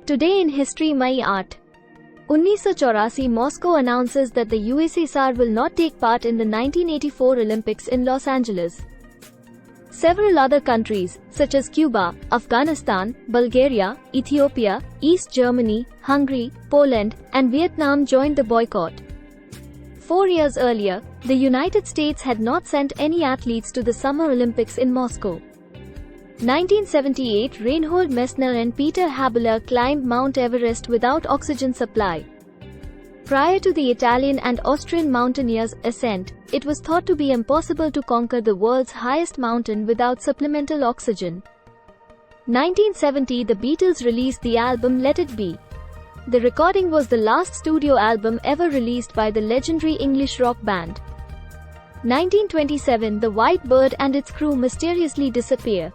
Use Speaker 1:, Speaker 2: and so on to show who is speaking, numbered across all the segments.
Speaker 1: Today in History May 8. 1984 Moscow announces that the USSR will not take part in the 1984 Olympics in Los Angeles. Several other countries, such as Cuba, Afghanistan, Bulgaria, Ethiopia, East Germany, Hungary, Poland, and Vietnam joined the boycott. 4 years earlier, the United States had not sent any athletes to the Summer Olympics in Moscow. 1978 Reinhold Messner and Peter Habeler climbed Mount Everest without oxygen supply. Prior to the Italian and Austrian mountaineers' ascent, it was thought to be impossible to conquer the world's highest mountain without supplemental oxygen. 1970 The Beatles released the album Let It Be. The recording was the last studio album ever released by the legendary English rock band. 1927 The White Bird and its crew mysteriously disappear.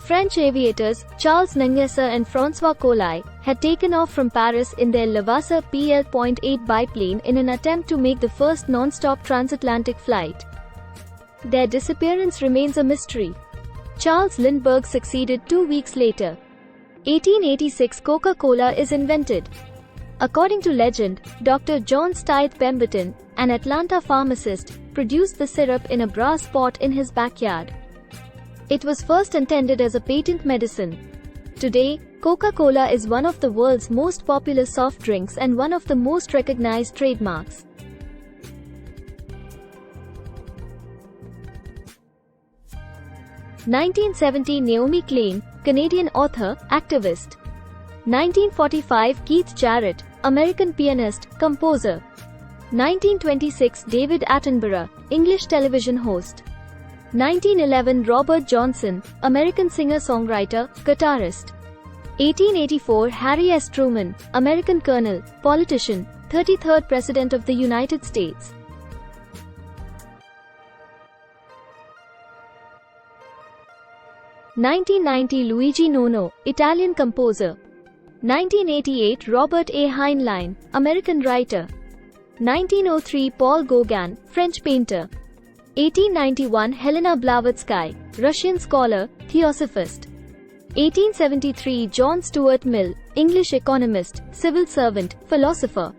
Speaker 1: French aviators, Charles Nungesser and François Collet, had taken off from Paris in their Levasseur PL.8 biplane in an attempt to make the first non-stop transatlantic flight. Their disappearance remains a mystery. Charles Lindbergh succeeded 2 weeks later. 1886 Coca-Cola is invented. According to legend, Dr. John Stith Pemberton, an Atlanta pharmacist, produced the syrup in a brass pot in his backyard. It was first intended as a patent medicine. Today, Coca-Cola is one of the world's most popular soft drinks and one of the most recognized trademarks. (1970) Naomi Klein, Canadian author, activist. 1945 Keith Jarrett, American pianist, composer. 1926 David Attenborough, English television host. 1911 Robert Johnson, American singer-songwriter, guitarist. 1884 Harry S. Truman, American colonel, politician, 33rd President of the United States. (1990) Luigi Nono, Italian composer. 1988 Robert A. Heinlein, American writer. 1903 Paul Gauguin, French painter. 1891 Helena Blavatsky, Russian scholar, theosophist. 1873 John Stuart Mill, English economist, civil servant, philosopher.